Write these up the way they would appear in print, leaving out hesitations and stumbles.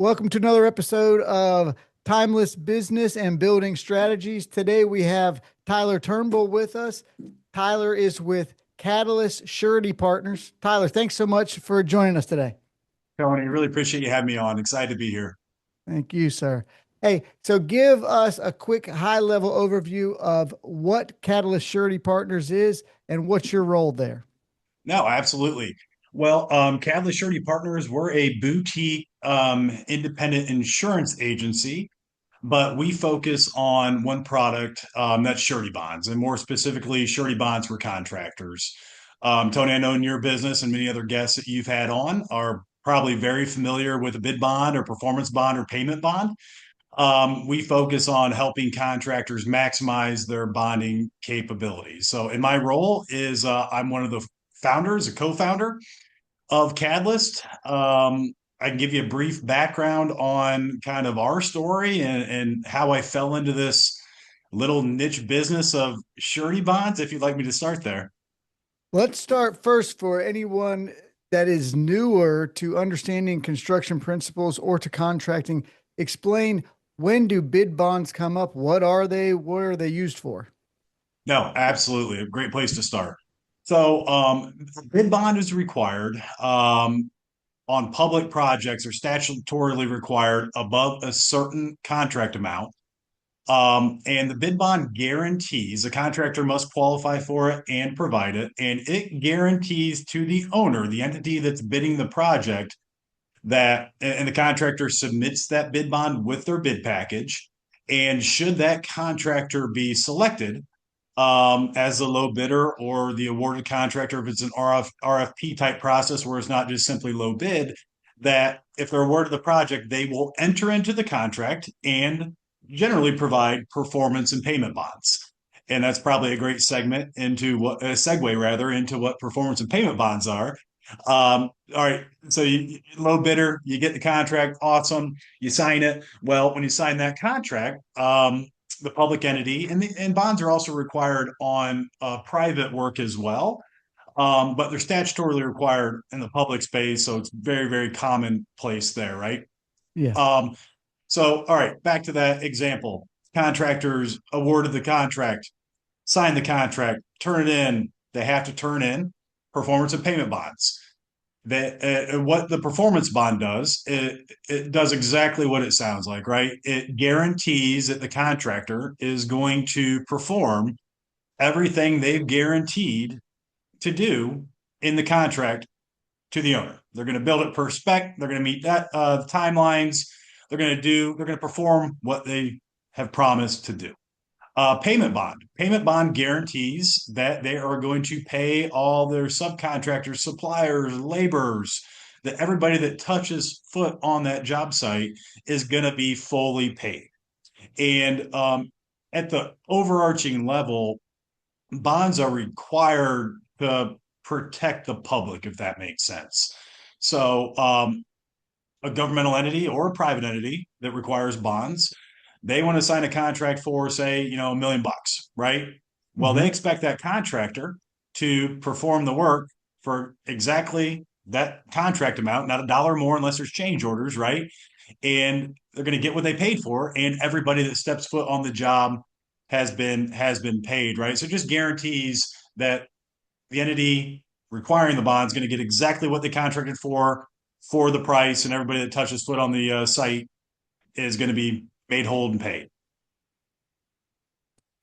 Welcome to another episode of Timeless Business and Building Strategies. Today we have Tyler Turnbull with us. Tyler is with Catalyst Surety Partners. Tyler, thanks so much for joining us today. Tony, really appreciate you having me on. Excited to be here. Thank you, sir. Hey, so give us a quick high level overview of what Catalyst Surety Partners is and what's your role there. No, absolutely. Well, Catalyst Surety Partners, we're a boutique independent insurance agency, but we focus on one product, that's surety bonds, and more specifically, surety bonds for contractors. Tony, I know in your business and many other guests that you've had on are probably very familiar with a bid bond or performance bond or payment bond. We focus on helping contractors maximize their bonding capabilities. So, in my role is I'm one of the founders, a co-founder of Catalyst. I can give you a brief background on kind of our story and how I fell into this little niche business of surety bonds, if you'd like me to start there. Let's start first for anyone that is newer to understanding construction principles or to contracting. Explain, when do bid bonds come up? What are they? What are they used for? No, absolutely. A great place to start. So, bid bond is required on public projects are statutorily required above a certain contract amount. And the bid bond guarantees the contractor must qualify for it and provide it. And it guarantees to the owner, the entity that's bidding the project, and the contractor submits that bid bond with their bid package. And should that contractor be selected as a low bidder or the awarded contractor, if it's an RFP type process where it's not just simply low bid, that if they're awarded the project, they will enter into the contract and generally provide performance and payment bonds. And that's probably a great segment into what a segue rather into what performance and payment bonds are. All right, so low bidder, you get the contract, awesome, you sign it. Well, when you sign that contract, the public entity and bonds are also required on private work as well, but they're statutorily required in the public space, so it's very very commonplace there, right? Yes. Um, so all right, back to that example. Contractors awarded the contract, sign the contract, turn it in. They have to turn in performance and payment bonds. That what the performance bond does, it does exactly what it sounds like, right? It guarantees that the contractor is going to perform everything they've guaranteed to do in the contract to the owner. They're going to build it per spec. They're going to meet that timelines. They're going to perform what they have promised to do. Payment bond. Payment bond guarantees that they are going to pay all their subcontractors, suppliers, laborers, that everybody that touches foot on that job site is going to be fully paid. And at the overarching level, bonds are required to protect the public, if that makes sense. So, a governmental entity or a private entity that requires bonds, they want to sign a contract for, say, $1 million, right? Well, they Hmm. expect that contractor to perform the work for exactly that contract amount, not a dollar more unless there's change orders, right? And they're going to get what they paid for, and everybody that steps foot on the job has been paid, right? So it just guarantees that the entity requiring the bond is going to get exactly what they contracted for the price, and everybody that touches foot on the site is going to be made whole and paid.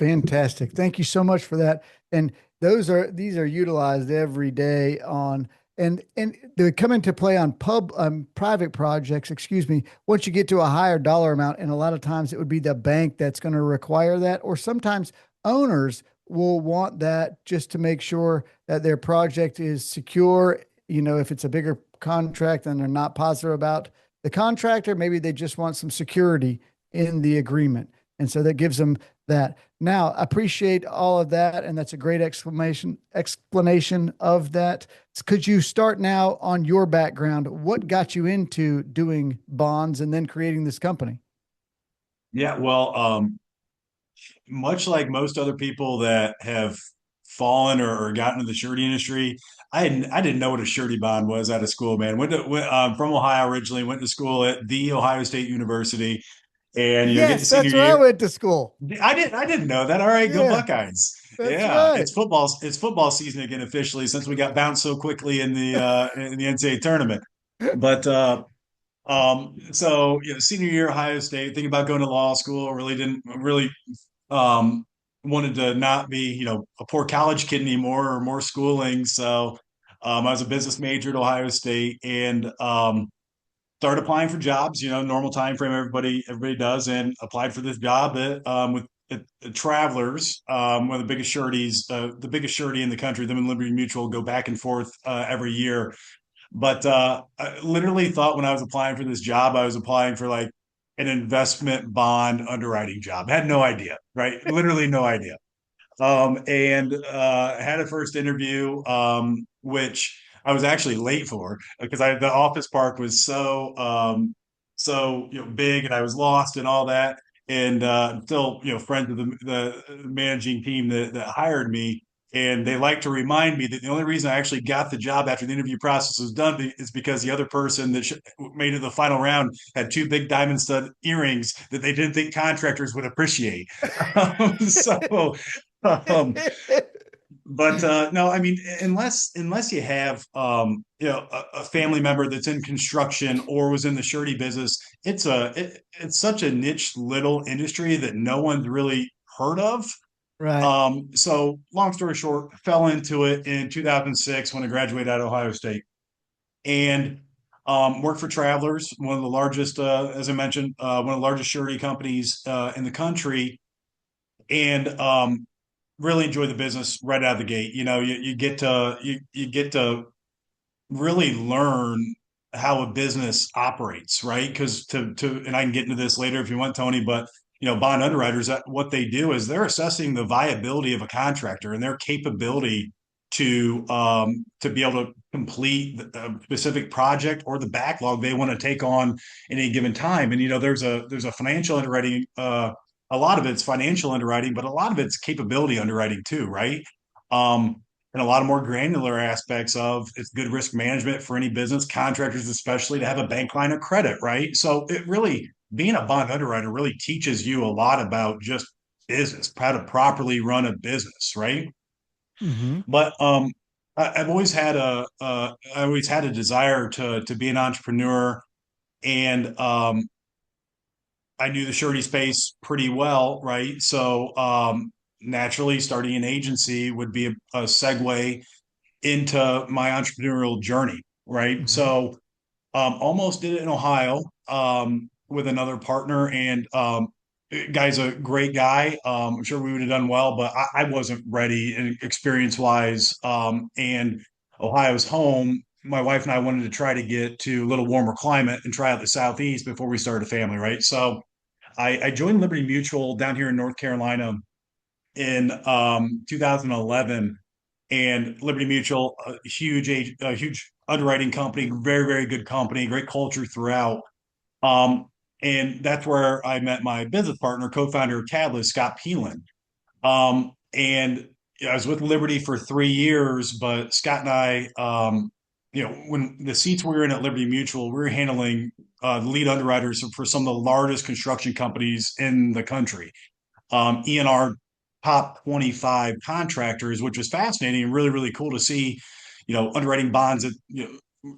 Fantastic. Thank you so much for that. And these are utilized every day on and they come into play on private projects, excuse me, once you get to a higher dollar amount. And a lot of times it would be the bank that's going to require that, or sometimes owners will want that just to make sure that their project is secure. If it's a bigger contract and they're not positive about the contractor, maybe they just want some security in the agreement. And so that gives them that. Now, I appreciate all of that, and that's a great explanation of that. Could you start now on your background? What got you into doing bonds and then creating this company? Yeah, well, much like most other people that have fallen or got into the surety industry, I didn't know what a surety bond was out of school, man. From Ohio originally, went to school at the Ohio State University, and get to Yes, senior that's where I year. went to school. I didn't know that. All right, go Yeah, Buckeyes. that's Yeah, right. it's football season again officially since we got bounced so quickly in the NCAA tournament. But so senior year Ohio State, thinking about going to law school, really um wanted to not be, a poor college kid anymore or more schooling. So I was a business major at Ohio State and started applying for jobs, normal time frame everybody does, and applied for this job at Travelers, one of the biggest sureties, the biggest surety in the country. Them and Liberty Mutual go back and forth every year. But I literally thought when I was applying for this job, I was applying for like an investment bond underwriting job. Had no idea, right? Literally no idea. And had a first interview, which I was actually late for because the office park was so big, and I was lost and all that. And still friends of the managing team that hired me, and they like to remind me that the only reason I actually got the job after the interview process was done is because the other person that made it to the final round had two big diamond stud earrings that they didn't think contractors would appreciate. So um, but no, I mean, unless you have a family member that's in construction or was in the surety business, it's such a niche little industry that no one's really heard of. Right. So long story short, fell into it in 2006 when I graduated out of Ohio State, and worked for Travelers, one of the largest, as I mentioned, one of the largest surety companies in the country, and really enjoy the business right out of the gate. You get to really learn how a business operates, right? Because and I can get into this later if you want, Tony, but bond underwriters, what they do is they're assessing the viability of a contractor and their capability to be able to complete a specific project or the backlog they want to take on in any given time. And there's a financial underwriting, a lot of it's financial underwriting, but a lot of it's capability underwriting too, right? And a lot of more granular aspects of it's good risk management for any business, contractors especially, to have a bank line of credit, right? So it really, being a bond underwriter really teaches you a lot about just business, how to properly run a business, right? Hmm. But I've always had I always had a desire to be an entrepreneur, and I knew the surety space pretty well, right? So naturally, starting an agency would be a segue into my entrepreneurial journey, right? Hmm. So almost did it in Ohio with another partner, and guy's a great guy. I'm sure we would have done well, but I wasn't ready experience wise. And Ohio's home. My wife and I wanted to try to get to a little warmer climate and try out the Southeast before we started a family, right? So I joined Liberty Mutual down here in North Carolina in 2011, and Liberty Mutual, a huge underwriting company, very very good company, great culture throughout. Um, and that's where I met my business partner, co-founder of Catalyst, Scott Peelan. And I was with Liberty for 3 years, but Scott and I, when the seats we were in at Liberty Mutual, we were handling lead underwriters for some of the largest construction companies in the country. ENR top 25 contractors, which was fascinating and really, really cool to see, underwriting bonds at,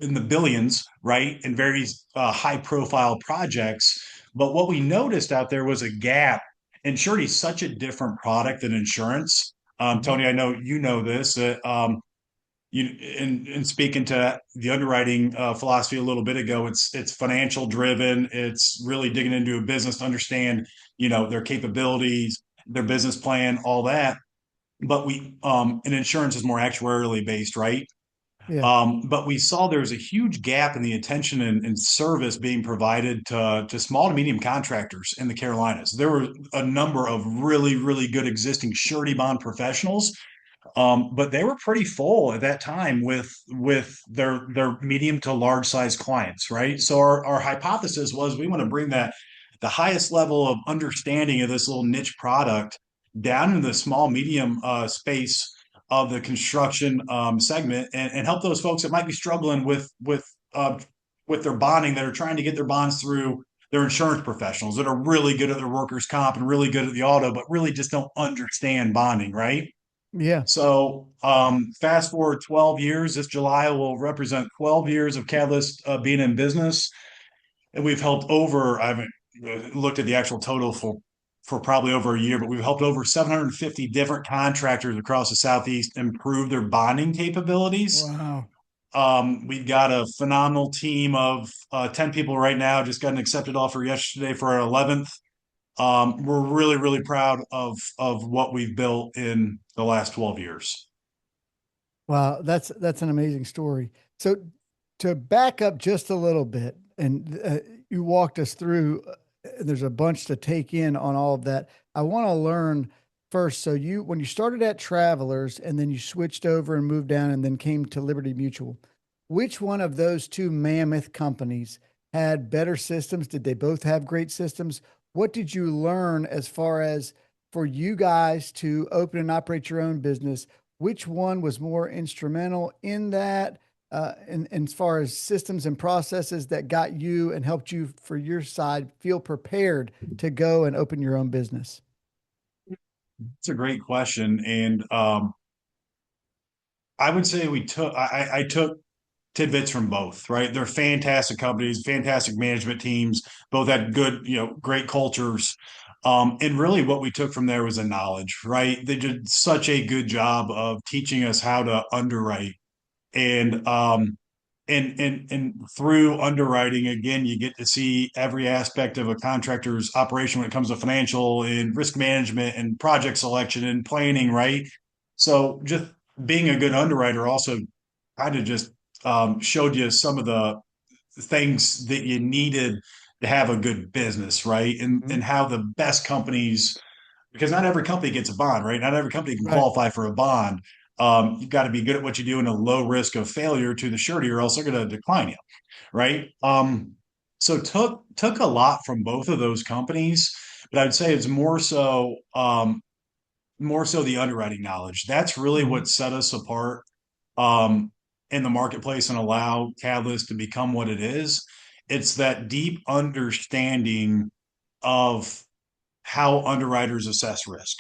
in the billions, right? And very high profile projects. But what we noticed out there was a gap. And surety is such a different product than insurance. Hmm. Tony, I know you know this. In speaking to the underwriting philosophy a little bit ago, it's financial driven. It's really digging into a business to understand, their capabilities, their business plan, all that. But and insurance is more actuarially based, right? Yeah. But we saw there was a huge gap in the attention and service being provided to small to medium contractors in the Carolinas. There were a number of really, really good existing surety bond professionals, but they were pretty full at that time with their medium to large size clients, right? So our hypothesis was we want to bring the highest level of understanding of this little niche product down in the small medium space, of the construction segment, and help those folks that might be struggling with their bonding, that are trying to get their bonds through their insurance professionals that are really good at their workers' comp and really good at the auto, but really just don't understand bonding, right? Yeah. So, fast forward 12 years. This July will represent 12 years of Catalyst being in business, and we've helped over. I haven't looked at the actual total for probably over a year, but we've helped over 750 different contractors across the Southeast improve their bonding capabilities. Wow. We've got a phenomenal team of 10 people right now. Just got an accepted offer yesterday for our 11th. We're really, really proud of what we've built in the last 12 years. Wow, that's an amazing story. So to back up just a little bit, and you walked us through, there's a bunch to take in on all of that. I want to learn first. So you, when you started at Travelers and then you switched over and moved down and then came to Liberty Mutual, which one of those two mammoth companies had better systems? Did they both have great systems? What did you learn as far as for you guys to open and operate your own business? Which one was more instrumental in that, and as far as systems and processes that got you and helped you for your side feel prepared to go and open your own business? It's a great question, and I would say I took tidbits from both. Right, they're fantastic companies, fantastic management teams. Both had good, great cultures. And really, what we took from there was a knowledge. Right, they did such a good job of teaching us how to underwrite, and through underwriting, again, you get to see every aspect of a contractor's operation when it comes to financial and risk management and project selection and planning, right? So just being a good underwriter also kind of just showed you some of the things that you needed to have a good business, right? And Mhm. how the best companies, because not every company gets a bond, right? Not every company can Right. qualify for a bond. You've got to be good at what you do and a low risk of failure to the surety, or else they're going to decline you, right? So took a lot from both of those companies, but I'd say it's more so the underwriting knowledge. That's really Mhm. what set us apart um, in the marketplace and allow Catalyst to become what it is. It's that deep understanding of how underwriters assess risk.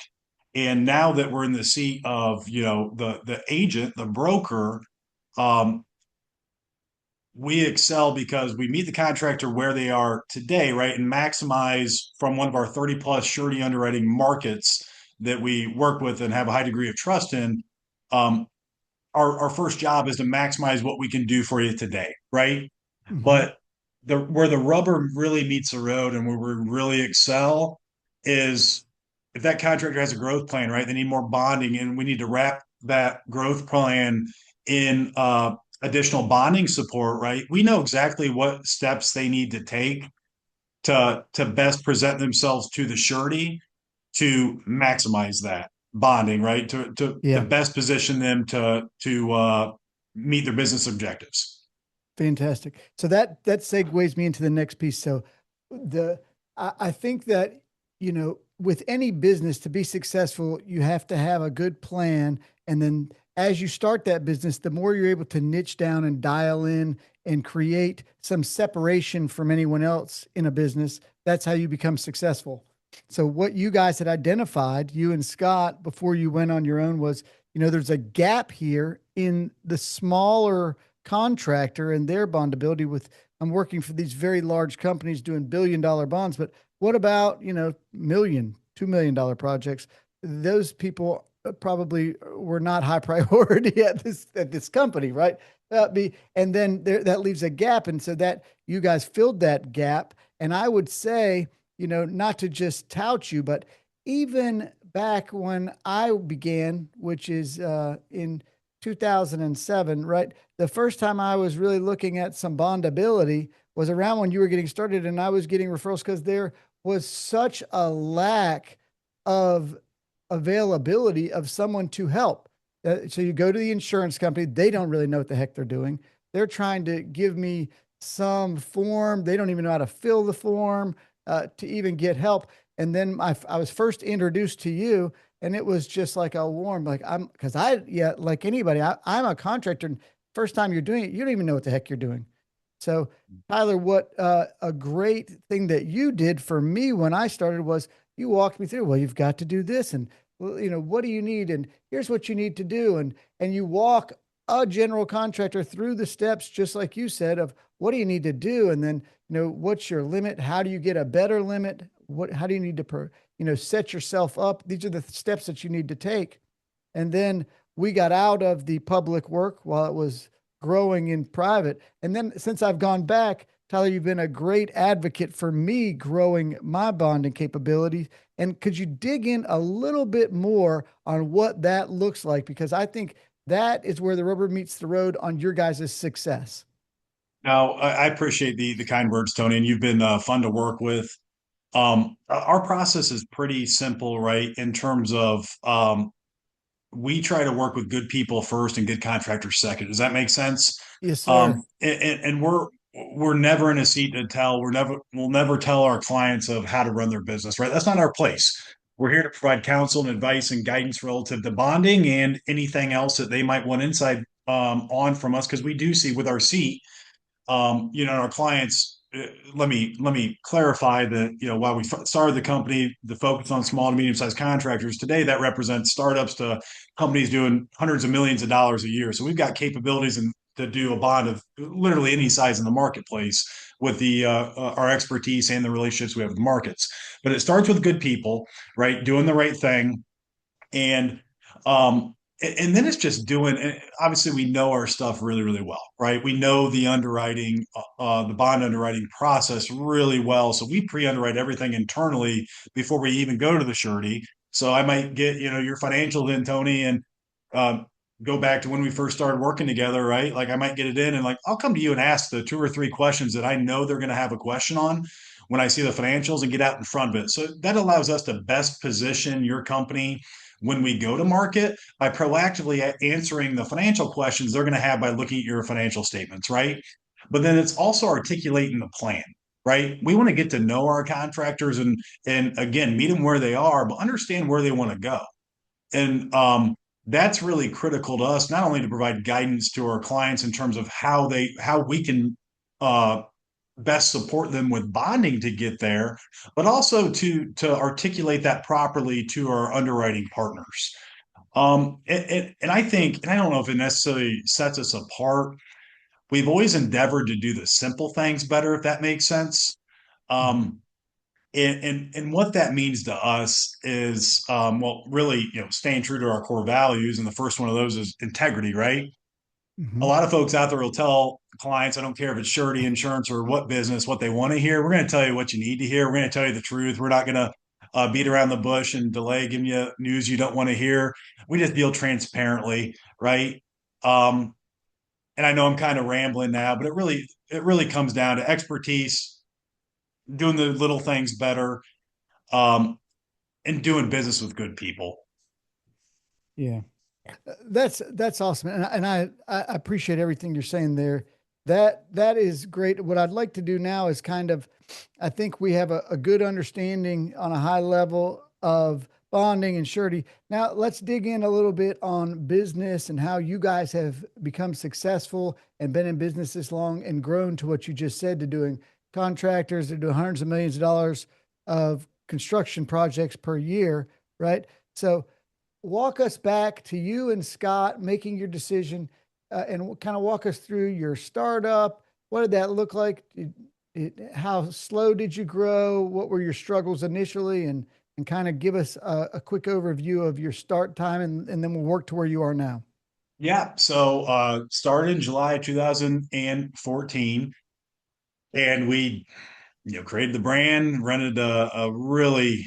And now that we're in the seat of, the agent, the broker, um, we excel because we meet the contractor where they are today, right? And maximize from one of our 30 plus surety underwriting markets that we work with and have a high degree of trust in. Um, our first job is to maximize what we can do for you today, right? Mhm. But where the rubber really meets the road and where we really excel is if that contractor has a growth plan, right? They need more bonding, and we need to wrap that growth plan in additional bonding support, right? We know exactly what steps they need to take to best present themselves to the surety to maximize that bonding, right? To Yeah. best position them to meet their business objectives. Fantastic. So that segues me into the next piece. So the I think that with any business to be successful, you have to have a good plan, and then as you start that business, the more you're able to niche down and dial in and create some separation from anyone else in a business, that's how you become successful. So what you guys had identified, you and Scott, before you went on your own was, there's a gap here in the smaller contractor and their bondability with I'm working for these very large companies doing billion-dollar bonds, but what about, million, $2 million projects? Those people probably were not high priority at this company, right? And then that leaves a gap. And so that you guys filled that gap. And I would say, not to just tout you, but even back when I began, which is in 2007, right? The first time I was really looking at some bondability was around when you were getting started, and I was getting referrals because there was such a lack of availability of someone to help. So you go to the insurance company, they don't really know what the heck they're doing. They're trying to give me some form. They don't even know how to fill the form to even get help. And then I was first introduced to you, And it was just like a warm, like because I, yeah, like anybody, I'm a contractor. And first time you're doing it, you don't even know what the heck you're doing. So, Tyler, what a great thing that you did for me when I started was you walked me through, well, you've got to do this. And, well, what do you need? And here's what you need to do. And you walk a general contractor through the steps, just like you said, of what do you need to do? And then, what's your limit? How do you get a better limit? How do you need to, set yourself up? These are the steps that you need to take. And then we got out of the public work while it was growing in private. And then since I've gone back, Tyler, you've been a great advocate for me growing my bonding capabilities. And could you dig in a little bit more on what that looks like? Because I think that is where the rubber meets the road on your guys' success. Now, I appreciate the kind words, Tony, and you've been fun to work with. Our process is pretty simple, right? In terms of we try to work with good people first and good contractors second. Does that make sense? Yes, sir. And we're never in a seat to tell. We'll never tell our clients of how to run their business, right? That's not our place. We're here to provide counsel and advice and guidance relative to bonding and anything else that they might want insight on from us, because we do see with our seat our clients. Let me clarify that while we started the company, the focus on small to medium sized contractors today that represents startups to companies doing hundreds of millions of dollars a year. So we've got capabilities to do a bond of literally any size in the marketplace with the our expertise and the relationships we have with markets. But it starts with good people, right? Doing the right thing, and um and then it's just doing, obviously we know our stuff really really well, right? We know the underwriting, the bond underwriting process really well, so we pre-underwrite everything internally before we even go to the surety. So I might get your financials in, Tony, and um, go back to when we first started working together, right? Like I might get it in and like I'll come to you and ask the two or three questions that I know they're going to have a question on when I see the financials and get out in front of it. So that allows us to best position your company when we go to market by proactively answering the financial questions they're going to have by looking at your financial statements, right? But then it's also articulating the plan, right? We want to get to know our contractors and again meet them where they are, but understand where they want to go. And that's really critical to us, not only to provide guidance to our clients in terms of how we can uh, best support them with bonding to get there, but also to articulate that properly to our underwriting partners. And I think, and I don't know if it necessarily sets us apart. We've always endeavored to do the simple things better, if that makes sense. Mm-hmm. Um, and what that means to us is well, really, staying true to our core values, and the first one of those is integrity, right? A Mm-hmm. lot of folks out there will tell clients, I don't care if it's surety, insurance, or what business, what they want to hear. We're going to tell you what you need to hear. We're going to tell you the truth. We're not going to beat around the bush and delay giving you news you don't want to hear. We just deal transparently, right? um, and I know I'm kind of rambling now, but it really comes down to expertise, doing the little things better, um, and doing business with good people. Yeah. That's awesome, and I appreciate everything you're saying there. That is great. What I'd like to do now is kind of, I think we have a good understanding on a high level of bonding and surety. Now let's dig in a little bit on business and how you guys have become successful and been in business this long and grown to what you just said, to doing contractors that do hundreds of millions of dollars of construction projects per year, right? So walk us back to you and Scott making your decision, and kind of walk us through your startup. What did that look like? How slow did you grow? What were your struggles initially? And kind of give us a quick overview of your start time, and then we'll work to where you are now. Yeah. So started in July 2014, and we created the brand, rented a really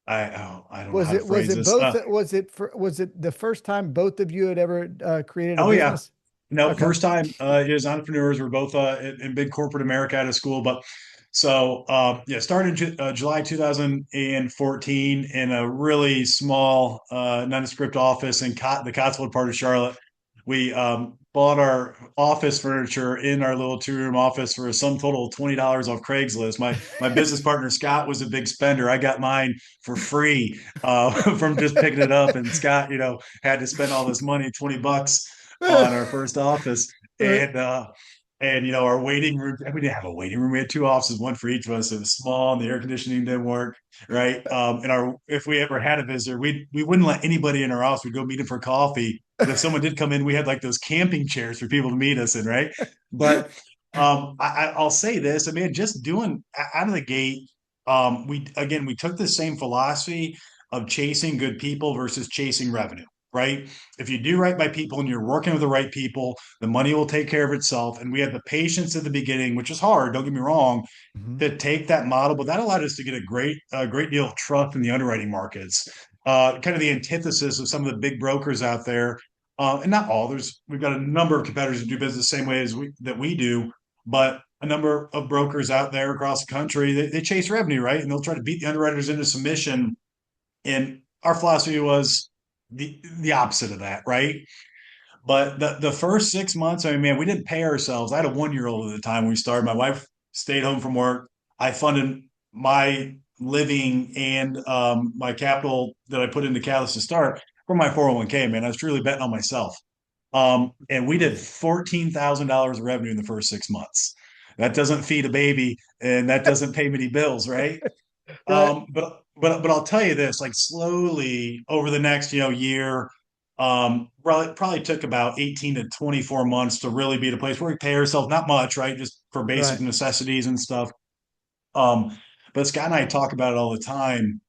I don't know Was how to it was phrase it this. both? Was it the first time both of you had ever created a Oh yeah. business? No, Okay. first time as entrepreneurs. We're both in big corporate America out of school, but so yeah, started in July 2014 in a really small nondescript office in the Cotswold part of Charlotte. we bought our office furniture in our little two-room office for a sum total of $20 off Craigslist. My business partner Scott was a big spender. I got mine for free from just picking it up, and Scott, had to spend all this money, $20 on our first office, Right. and our waiting room. We didn't have a waiting room. We had two offices, one for each of us. It was small, and the air conditioning didn't work. Right. And our if we ever had a visitor, we wouldn't let anybody in our house. We'd go meet them for coffee. But if someone did come in, we had like those camping chairs for people to meet us in, right? But I'll say this. I mean, just doing out of the gate, we took the same philosophy of chasing good people versus chasing revenue, right? If you do right by people and you're working with the right people, the money will take care of itself. And we had the patience at the beginning, which is hard, don't get me wrong, Mhm. to take that model, but that allowed us to get a great deal of trust in the underwriting markets. Kind of the antithesis of some of the big brokers out there, and not all. We've got a number of competitors that do business the same way as we do, but a number of brokers out there across the country, they chase revenue, right? And they'll try to beat the underwriters into submission. And our philosophy was the opposite of that, right? But the first 6 months, I mean, man, we didn't pay ourselves. I had a 1 year old at the time when we started. My wife stayed home from work. I funded my living and my capital that I put into Catalyst to start from my 401k. Man, I was truly betting on myself. And we did $14,000 of revenue in the first 6 months. That doesn't feed a baby, and that doesn't pay many bills, right? Right. But I'll tell you this, like slowly over the next year, probably took about 18 to 24 months to really be at a place where we pay ourselves not much, right? Just for basic Right. necessities and stuff. Um, but Scott and I talk about it all the time.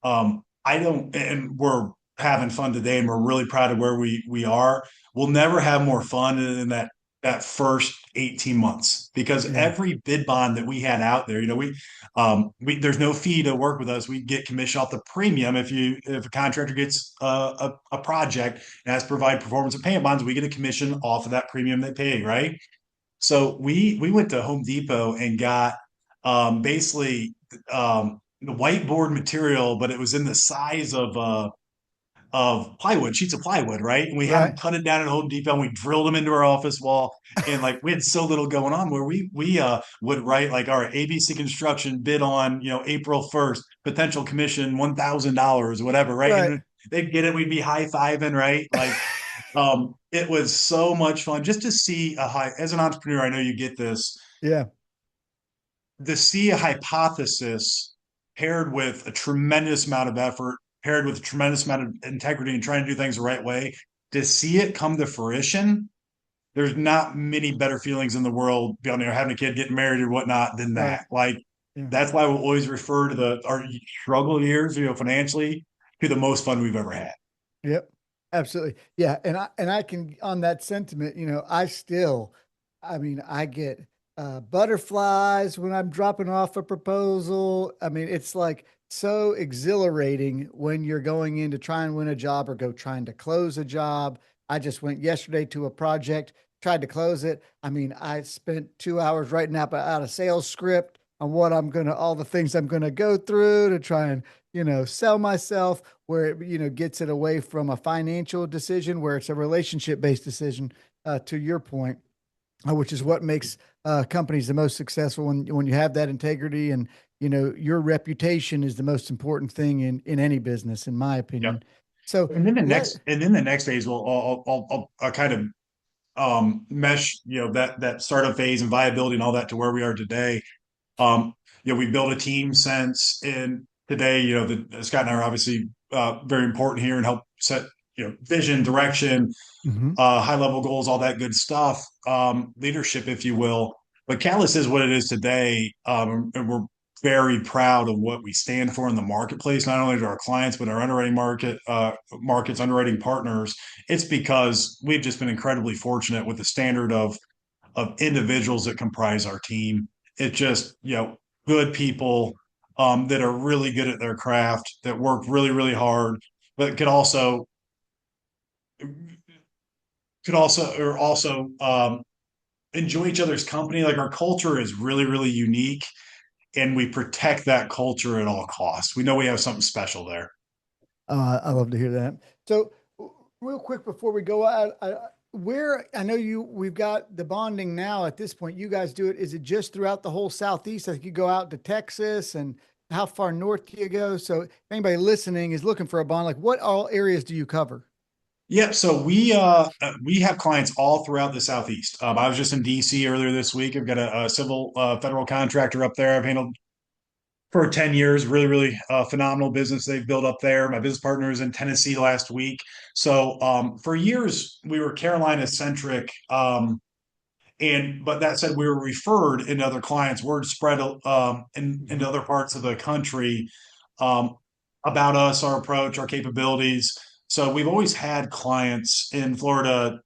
I don't, and we're having fun today, and we're really proud of where we are. We'll never have more fun than that first 18 months, because Yeah. every bid bond that we had out there, we there's no fee to work with us. We get commission off the premium. If a contractor gets a project and has to provide performance and payment bonds, we get a commission off of that premium they pay, right? So we went to Home Depot and got basically the whiteboard material, but it was in the size of plywood, sheets of plywood, right? And we had them Right. cut it down at Home Depot, and we drilled them into our office wall. And like we had so little going on, where we would write like, all right, ABC Construction bid on April 1st, potential commission $1,000, whatever, right? Right. And they'd get it, we'd be high fiving, right? Like it was so much fun just to see a high, as an entrepreneur, I know you get this, Yeah. to see a hypothesis paired with a tremendous amount of effort, paired with a tremendous amount of integrity and trying to do things the right way, to see it come to fruition. There's not many better feelings in the world beyond having a kid, getting married or whatnot than Right. that. Like Yeah. that's why we'll always refer to our struggle years, financially, to the most fun we've ever had. Yep. Absolutely. Yeah. And I can on that sentiment, I mean, I get butterflies when I'm dropping off a proposal. I mean, it's like so exhilarating when you're going in to try and win a job or go trying to close a job. I just went yesterday to a project, tried to close it. I mean, I spent 2 hours writing out a sales script on all the things I'm gonna go through to try and sell myself, where it, gets it away from a financial decision, where it's a relationship based decision, to your point, which is what makes companies the most successful when you have that integrity, and your reputation is the most important thing in any business, in my Yep. opinion. So let And then the next phase, I'll kind of mesh, that startup phase and viability and all that to where we are today. Um, we built a team since, and today, Scott and I are obviously very important here and help set, vision, direction, Mhm. high level goals, all that good stuff, leadership, if you will. But Catalyst is what it is today, and we're very proud of what we stand for in the marketplace, not only to our clients but our underwriting markets, underwriting partners. It's because we've just been incredibly fortunate with the standard of individuals that comprise our team. It's just good people that are really good at their craft, that work really really hard, but could also enjoy each other's company. Like our culture is really really unique, and we protect that culture at all costs. We know we have something special there. I love to hear that. So, real quick before we go out, where I know we've got the bonding now at this point. You guys do it. Is it just throughout the whole Southeast? I think you go out to Texas, and how far north do you go? So if anybody listening is looking for a bond, like what all areas do you cover? Yeah, so we have clients all throughout the Southeast. I was just in DC earlier this week. I've got a civil federal contractor up there. I've handled for 10 years. Really, really phenomenal business they've built up there. My business partner is in Tennessee last week. So for years we were Carolina centric. But that said, we were referred into other clients. Word spread into other parts of the country um, about us, our approach, our capabilities. So we've always had clients in Florida,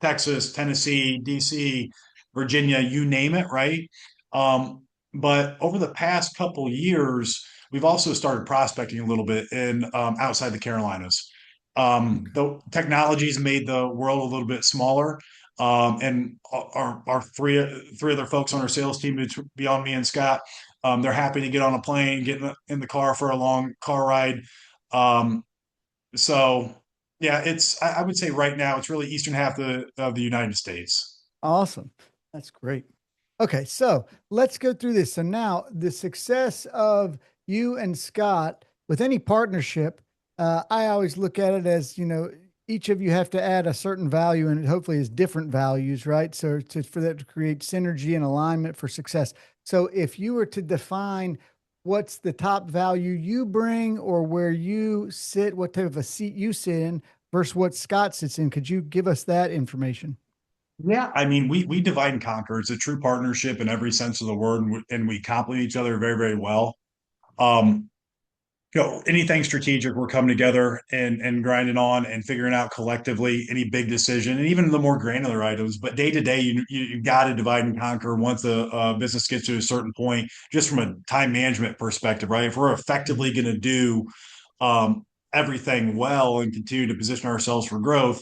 Texas, Tennessee, DC, Virginia, you name it, right? Um, but over the past couple years, we've also started prospecting a little bit in outside the Carolinas. The technology's made the world a little bit smaller. And our three other folks on our sales team, beyond me and Scott, they're happy to get on a plane, get in the car for a long car ride. Um, so yeah, I would say right now it's really eastern half of the United States. Awesome. That's great. Okay, so let's go through this. So now the success of you and Scott with any partnership, I always look at it as, each of you have to add a certain value and it hopefully is different values, right? So for that to create synergy and alignment for success. So if you were to define what's the top value you bring or where you sit, what type of a seat you sit in versus what Scott sits in, could you give us that information? Yeah, I mean, we divide and conquer. It's a true partnership in every sense of the word, and we complement each other very, very well. Um, Anything strategic, we're coming together and grinding on and figuring out collectively any big decision, and even the more granular items. But day to day, you got to divide and conquer once the business gets to a certain point, just from a time management perspective, right? If we're effectively going to do um, everything well and continue to position ourselves for growth,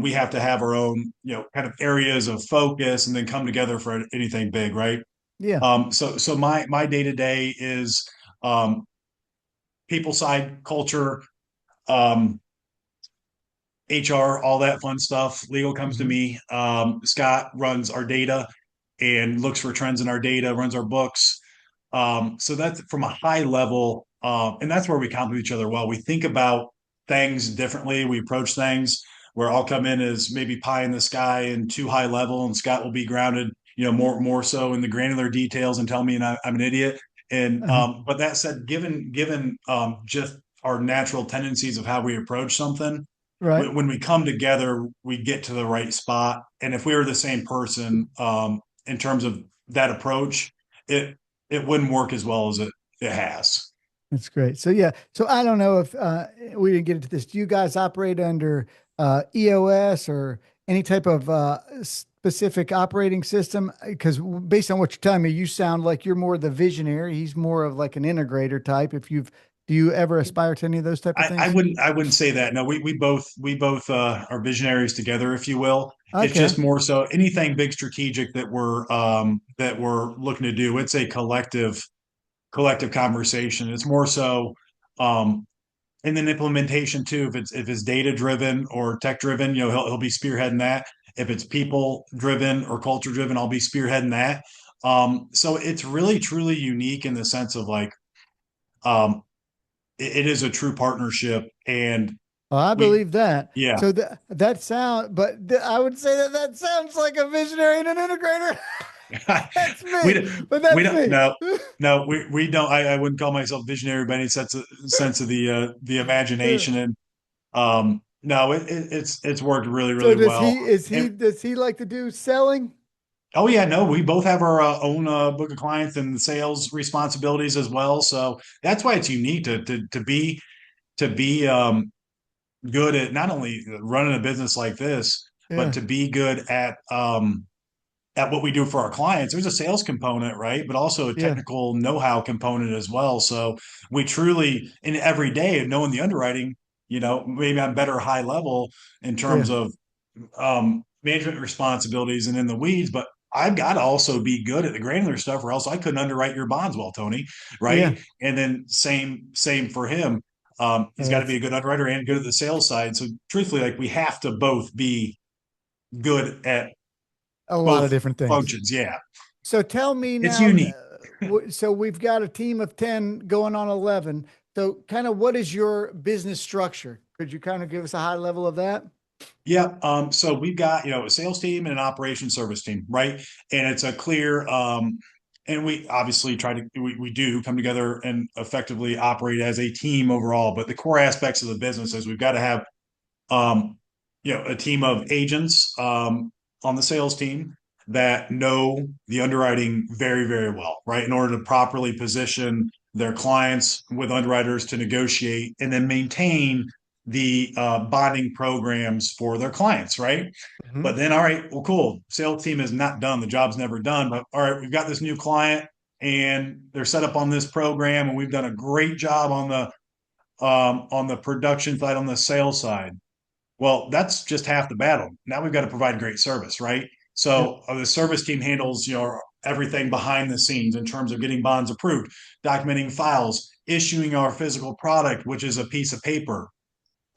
we have to have our own, kind of areas of focus and then come together for anything big, right? Yeah. So my day to day is um, people side, culture, um, HR, all that fun stuff. Legal comes to Hmm. me. Scott runs our data and looks for trends in our data, runs our books. So that's from a high level, and that's where we complement each other well. We think about things differently. We approach things where I'll come in as maybe pie in the sky and too high level, and Scott will be grounded, more so in the granular details and tell me I'm an idiot. And Uh-huh. but that said, given just our natural tendencies of how we approach something, Right. when we come together, we get to the right spot. And if we were the same person, in terms of that approach, it it wouldn't work as well as it has. That's great. So yeah. So I don't know if we didn't get into this. Do you guys operate under EOS or any type of specific operating system? Because based on what you're telling me, you sound like you're more the visionary. He's more of like an integrator type. Do you ever aspire to any of those type of I things? wouldn't say that. No, we both are visionaries together, if you will. It's Okay. just more so anything big strategic that we're looking to do. It's a collective conversation. It's more so um, and then implementation too. If it's data driven or tech driven, he'll be spearheading that. If it's people driven or culture driven, I'll be spearheading that. So it's really truly unique in the sense of like um, it is a true partnership, and Oh, I we believe that. yeah. So that sound, but I would say that sounds like a visionary and an integrator. That's we me, don't but we that's don't me. no no we don't. I wouldn't call myself visionary by any sense of the imagination. And no, it's worked really So really well. And does he like to do selling? oh yeah, no, we both have our own book of clients and sales responsibilities as well. So that's why it's unique to be good at not only running a business like this, but Yeah, to be good at what we do for our clients. There's a sales component, right? But also a yeah, technical know-how component as well. So we truly, in every day of knowing the underwriting, maybe I'm better high level in yeah, terms of management responsibilities and in the weeds, but I've got to also be good at the granular stuff, or else I couldn't underwrite your bonds well, Tony. yeah. Right? And then same for him. He's got to be That's a good underwriter and good at the sales side. So truthfully, like we have to both be good at A lot of both different things. functions. Yeah, So tell me it's now, unique. so we've got a team of 10 going on 11. So kind of what is your business structure? Could you kind of give us a high level of that? Yeah. So we've got, a sales team and an operations service team, right? And it's a clear, and we obviously we do come together and effectively operate as a team overall. But the core aspects of the business is we've got to have, um, a team of agents, on the sales team that know the underwriting very, very well, right? In order to properly position their clients with underwriters to negotiate and then maintain the bonding programs for their clients, right? Mhm. But then, all right, well, cool. Sales team is not done. The job's never done. But all right, we've got this new client and they're set up on this program, and we've done a great job on the production side, on the sales side. Well, that's just half the battle. Now we've got to provide great service, right? Yep. So the service team handles, everything behind the scenes in terms of getting bonds approved, documenting files, issuing our physical product, which is a piece of paper,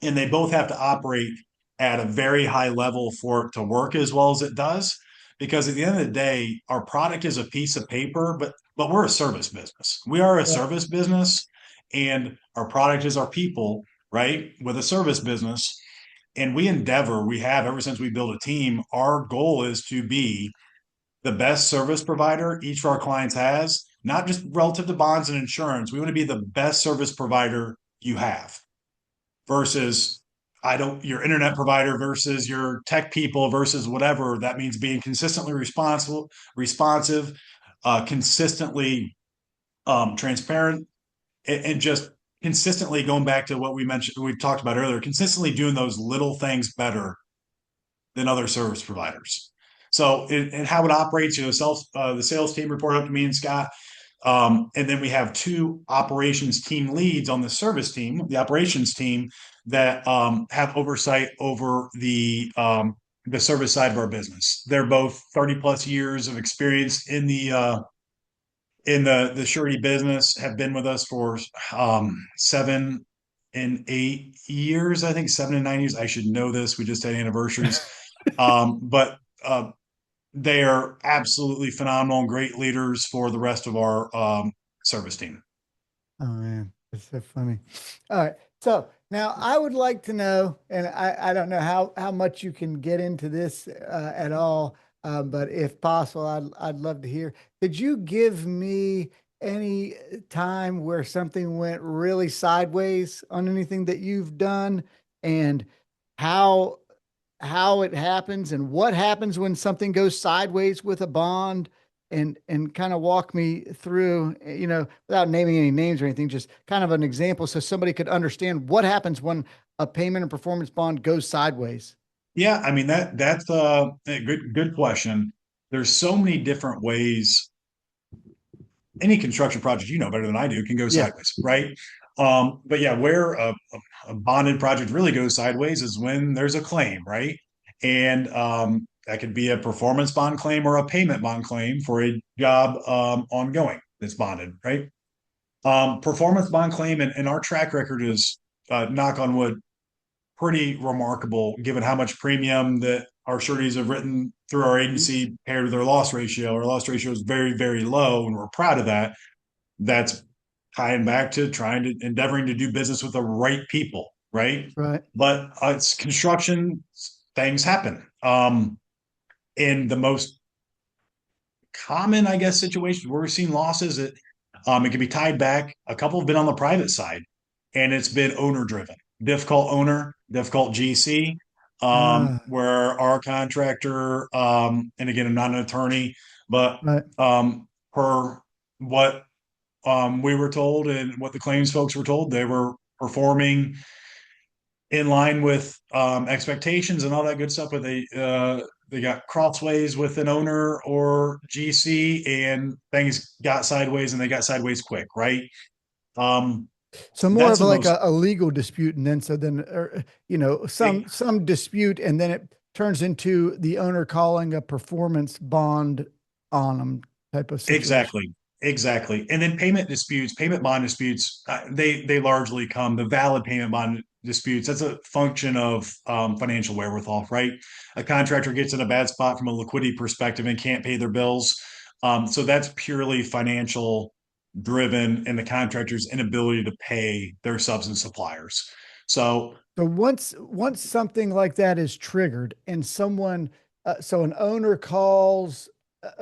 and they both have to operate at a very high level for it to work as well as it does. Because at the end of the day, our product is a piece of paper, but we're a service business. We are a Right. service business, and our product is our people, right? With a service business, and we have ever since we built a team, our goal is to be the best service provider each of our clients has, not just relative to bonds and insurance. We want to be the best service provider you have versus I don't your internet provider versus your tech people versus whatever. That means being consistently responsive, consistently transparent, and just consistently going back to what we talked about earlier, consistently doing those little things better than other service providers. So, and how it operates, the sales team report up to me and Scott. And then we have two operations team leads on the service team, the operations team that have oversight over the service side of our business. They're both 30 plus years of experience in the surety business, have been with us for 7 and 8 years, I think 7 and 9 years. I should know this. We just had anniversaries. But they are absolutely phenomenal and great leaders for the rest of our service team. Oh man, that's so funny. All right. So now I would like to know, and I don't know how much you can get into this at all, but if possible, I'd love to hear. Could you give me any time where something went really sideways on anything that you've done, and how how it happens and what happens when something goes sideways with a bond, and kind of walk me through, without naming any names or anything, just kind of an example so somebody could understand what happens when a payment and performance bond goes sideways. Yeah, I mean that's a good question. There's so many different ways any construction project, better than I do, can go Yeah. sideways, right? But yeah, where a bonded project really goes sideways is when there's a claim, right? And that could be a performance bond claim or a payment bond claim for a job ongoing that's bonded, right? Performance bond claim, and our track record is, knock on wood, pretty remarkable given how much premium that our sureties have written through our Mhm. agency compared to their loss ratio. Our loss ratio is very, very low, and we're proud of that. That's tying back to endeavoring to do business with the right people, right? Right. But it's construction, things happen. In the most common, I guess, situations where we're seeing losses, it can be tied back. A couple have been on the private side, and it's been owner driven, difficult owner, difficult GC. Uh, Where our contractor, and again, I'm not an attorney, but right. per what we were told and what the claims folks were told, they were performing in line with expectations and all that good stuff. But they got crossways with an owner or GC, and things got sideways, and they got sideways quick, right? Um, So more that's of the like most a legal dispute, and then so then some dispute, and then it turns into the owner calling a performance bond on them type of situation. exactly, exactly. And then payment bond disputes, they largely come the valid payment bond disputes, that's a function of financial wherewithal, right? A contractor gets in a bad spot from a liquidity perspective and can't pay their bills. So that's purely financial driven and the contractor's inability to pay their subs and suppliers. So So once something like that is triggered and someone, so an owner calls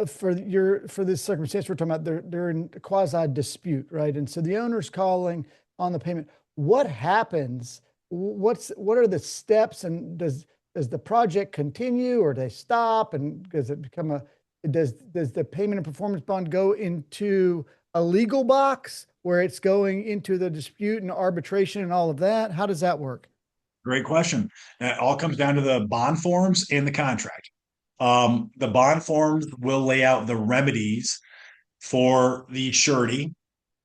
for this circumstance we're talking about, they're in quasi dispute, right? And so the owner's calling on the payment. What happens? What are the steps? And does the project continue or they stop? And does it become a does the payment and performance bond go into a legal box where it's going into the dispute and arbitration and all of that? How does that work? great question. It all comes down to the bond forms and the contract. The bond forms will lay out the remedies for the surety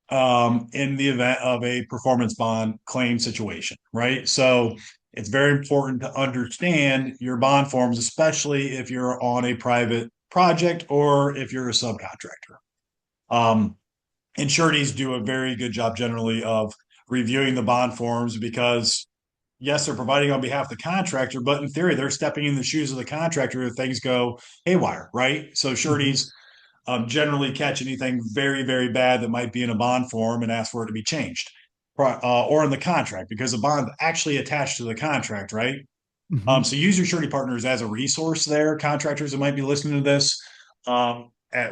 in the event of a performance bond claim situation, right? So it's very important to understand your bond forms, especially if you're on a private project or if you're a subcontractor. Um, and sureties do a very good job generally of reviewing the bond forms because yes, they're providing on behalf of the contractor, but in theory, they're stepping in the shoes of the contractor if things go haywire, right? So Hmm. sureties generally catch anything very, very bad that might be in a bond form and ask for it to be changed, or in the contract because the bond actually attached to the contract, right? Hmm. So use your surety partners as a resource there, contractors that might be listening to this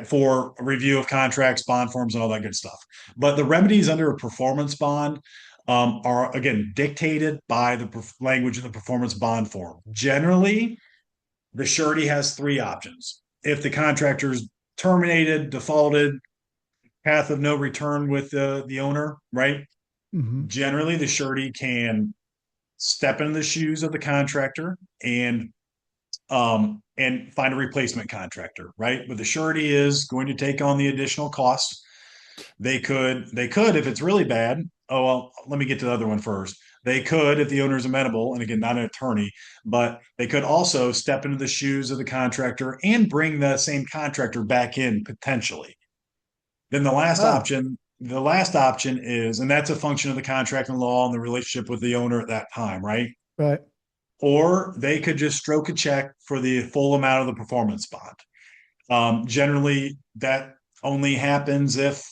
for a review of contracts, bond forms, and all that good stuff. But the remedies under a performance bond are, again, dictated by the language of the performance bond form. Generally, the surety has three options. If the contractor's terminated, defaulted, path of no return with the owner, right? Hmm. Generally, the surety can step in the shoes of the contractor and find a replacement contractor, right? But the surety is going to take on the additional costs. They could if it's really bad. Oh well, let me get to the other one first. They could, if the owner is amenable, and again, not an attorney, but they could also step into the shoes of the contractor and bring the same contractor back in potentially. Then Oh, the last option is, and that's a function of the contract and law and the relationship with the owner at that time, right? right. Or they could just stroke a check for the full amount of the performance bond. Generally, that only happens if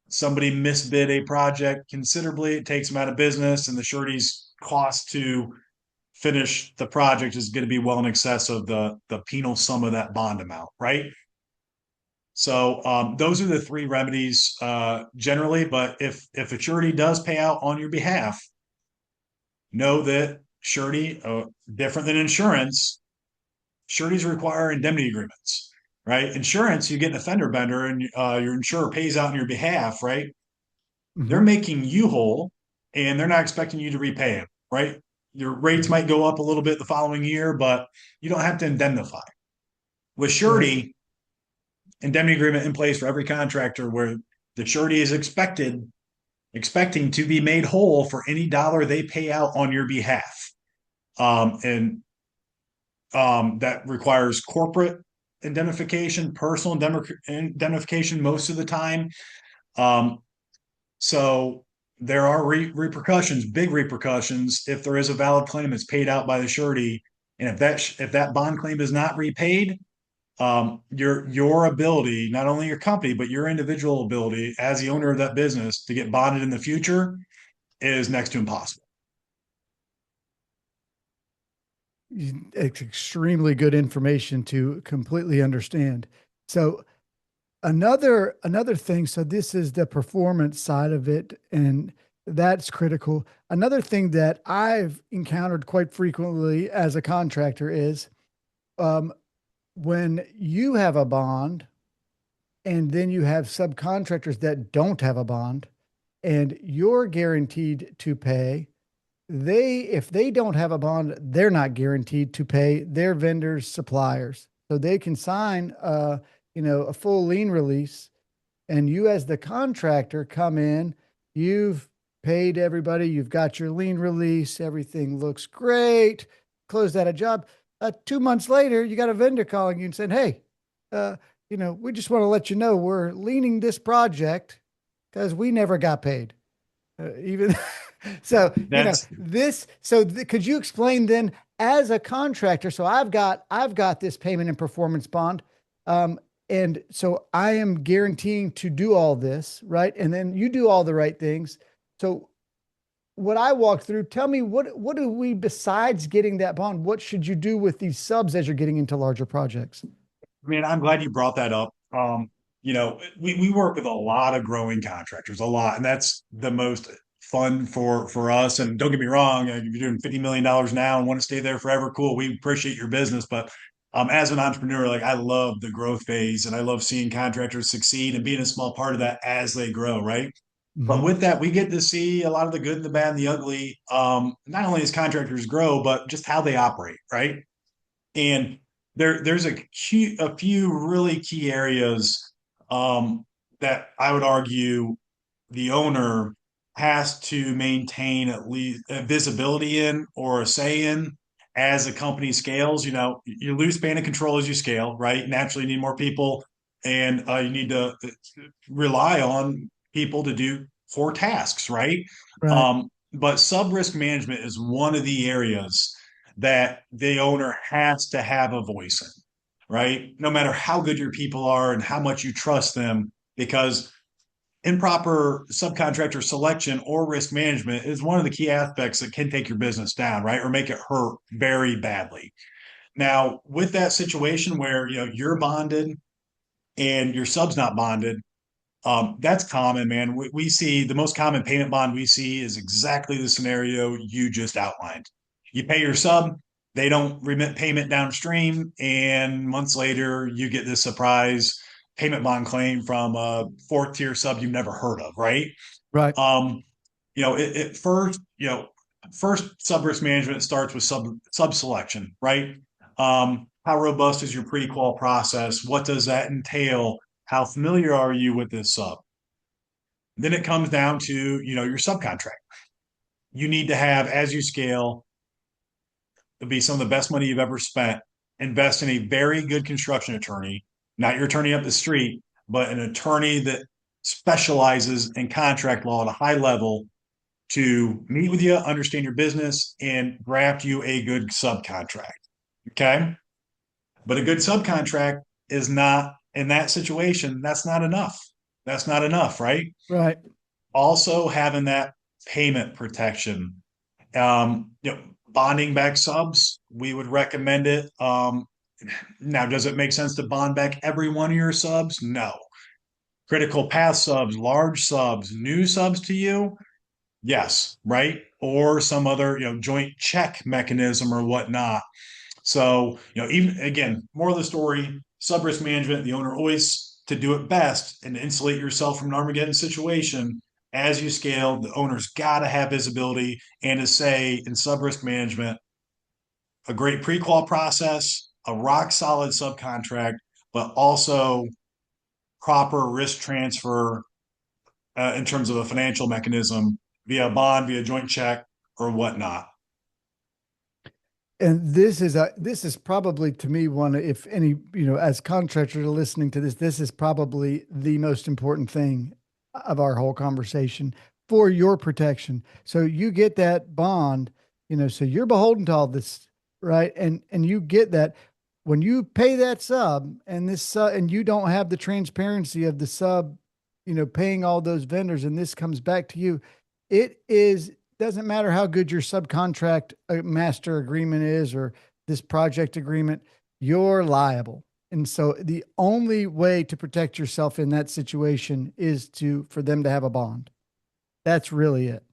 somebody misbid a project considerably. It takes them out of business, and the surety's cost to finish the project is going to be well in excess of the penal sum of that bond amount, right? So those are the three remedies generally. But if a surety does pay out on your behalf, know that surety, different than insurance, sureties require indemnity agreements, right? Insurance, you get an offender bender and your insurer pays out on your behalf, right? They're Hmm. making you whole and they're not expecting you to repay them, right? Your rates might go up a little bit the following year, but you don't have to indemnify. With Right. surety, indemnity agreement in place for every contractor where the surety is expecting to be made whole for any dollar they pay out on your behalf. And that requires corporate indemnification, personal indemnification most of the time. Um, so there are repercussions, big repercussions, if there is a valid claim that's paid out by the surety, and if that bond claim is not repaid, your ability, not only your company but your individual ability as the owner of that business to get bonded in the future is next to impossible. It's extremely good information to completely understand. So another thing, so this is the performance side of it, and that's critical. Another thing that I've encountered quite frequently as a contractor is um, when you have a bond and then you have subcontractors that don't have a bond and you're guaranteed to pay, they if they don't have a bond, they're not guaranteed to pay their vendors, suppliers. So they can sign a full lien release, and you as the contractor come in, you've paid everybody, you've got your lien release, everything looks great, closed out a job. 2 months later, you got a vendor calling you and saying, "Hey, uh, we just want to let you know we're leaning this project because we never got paid." Even So, That's could you explain then as a contractor? So I've got this payment and performance bond. Um, and so I am guaranteeing to do all this, right? And then you do all the right things. So what I walk through, tell me what do we besides getting that bond? What should you do with these subs as you're getting into larger projects? I mean, I'm glad you brought that up. We work with a lot of growing contractors, a lot, and that's the most fun for us. And don't get me wrong, if you're doing $50 million now and want to stay there forever, cool. We appreciate your business, but as an entrepreneur, like I love the growth phase, and I love seeing contractors succeed and being a small part of that as they grow, right? But Hmm. with that, we get to see a lot of the good and the bad and the ugly, not only as contractors grow, but just how they operate, right? And there's a few really key areas um, that I would argue the owner has to maintain at least a visibility in or a say in as the company scales. You lose span of control as you scale, right? Naturally, you need more people, and you need to rely on people to do core tasks, right? Right. But sub risk management is one of the areas that the owner has to have a voice in, right? No matter how good your people are and how much you trust them, because improper subcontractor selection or risk management is one of the key aspects that can take your business down, right? Or make it hurt very badly. Now, with that situation where you're bonded and your sub's not bonded, that's common, man. We see the most common payment bond we see is exactly the scenario you just outlined. You pay your sub, they don't remit payment downstream, and months later you get this surprise payment bond claim from a fourth tier sub you've never heard of, right? Right. Um, first, first sub risk management starts with sub selection, right? How robust is your pre-qual process? What does that entail? How familiar are you with this sub? Then it comes down to your subcontract. You need to have, as you scale, it'll be some of the best money you've ever spent. Invest in a very good construction attorney, not your attorney up the street, but an attorney that specializes in contract law at a high level to meet with you, understand your business, and draft you a good subcontract. Okay. But a good subcontract is not in that situation. That's not enough. That's not enough, right? Right. Also, having that payment protection. Bonding back subs, we would recommend it. Now, does it make sense to bond back every one of your subs? No. Critical path subs, large subs, new subs to you, yes, right? Or some other, joint check mechanism or whatnot. So, even again, more of the story, sub risk management, the owner always to do it best and to insulate yourself from an Armageddon situation as you scale, the owner's got to have visibility and to say in sub risk management, a great pre-qual process, a rock solid subcontract, but also proper risk transfer in terms of a financial mechanism via bond, via joint check, or whatnot. And this is probably to me one, if any, as contractors are listening to this, this is probably the most important thing of our whole conversation for your protection. So you get that bond, so you're beholden to all this, right? And you get that when you pay that sub and this sub, and you don't have the transparency of the sub, paying all those vendors, and this comes back to you, it is doesn't matter how good your subcontract master agreement is or this project agreement, you're liable. And so the only way to protect yourself in that situation is for them to have a bond. That's really it. Yep.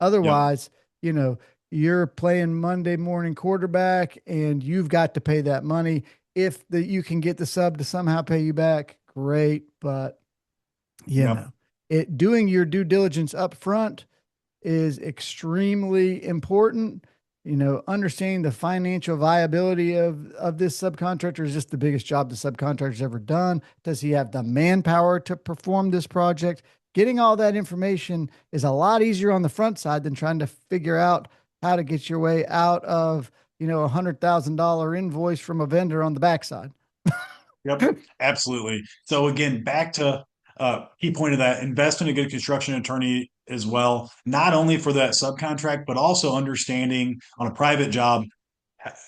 Otherwise, you know, you're playing Monday morning quarterback and you've got to pay that money. If you can get the sub to somehow pay you back, great. But you Yep. know, doing your due diligence up front is extremely important. Understanding the financial viability of this subcontractor is just the biggest job the subcontractor's ever done. Does he have the manpower to perform this project? Getting all that information is a lot easier on the front side than trying to figure out how to get your way out of, $100,000 invoice from a vendor on the backside. Yep. Absolutely. So again, back to key point of that, invest in a good construction attorney as well, not only for that subcontract, but also understanding on a private job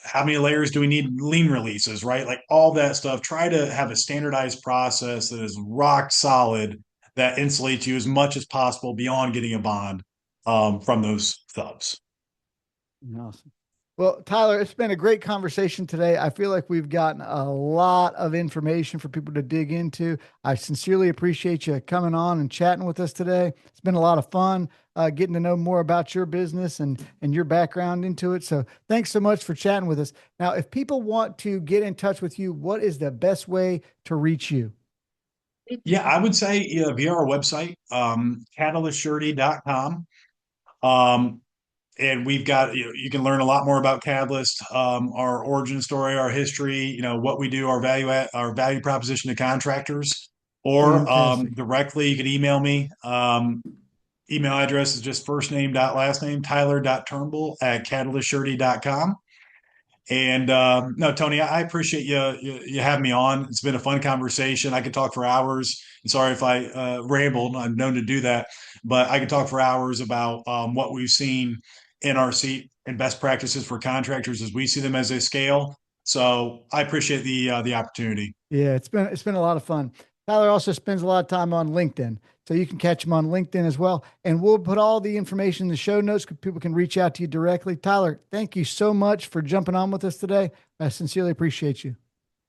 how many layers do we need lien releases, right? Like all that stuff. Try to have a standardized process that is rock solid that insulates you as much as possible beyond getting a bond from those subs. Awesome. Well, Tyler, it's been a great conversation today. I feel like we've gotten a lot of information for people to dig into. I sincerely appreciate you coming on and chatting with us today. It's been a lot of fun getting to know more about your business and your background into it. So thanks so much for chatting with us. Now, if people want to get in touch with you, what is the best way to reach you? Yeah, I would say via our website, catalystsurety.com. Um, and we've got you can learn a lot more about Catalyst, our origin story, our history, what we do, our value proposition to contractors, or Fantastic. directly you can email me. Email address is just first name dot last name Tyler.Turnbull at catalystsurety.com. And no, Tony, I appreciate you having me on. It's been a fun conversation. I could talk for hours. And sorry if I rambled. I'm known to do that, but I could talk for hours about what we've seen in our seat and best practices for contractors as we see them as they scale. So I appreciate the opportunity. Yeah, it's been a lot of fun. Tyler also spends a lot of time on LinkedIn, so you can catch him on LinkedIn as well. And we'll put all the information in the show notes. People can reach out to you directly. Tyler, thank you so much for jumping on with us today. I sincerely appreciate you.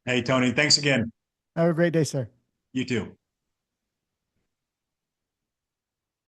Hey, Tony, thanks again. Have a great day, sir. You too.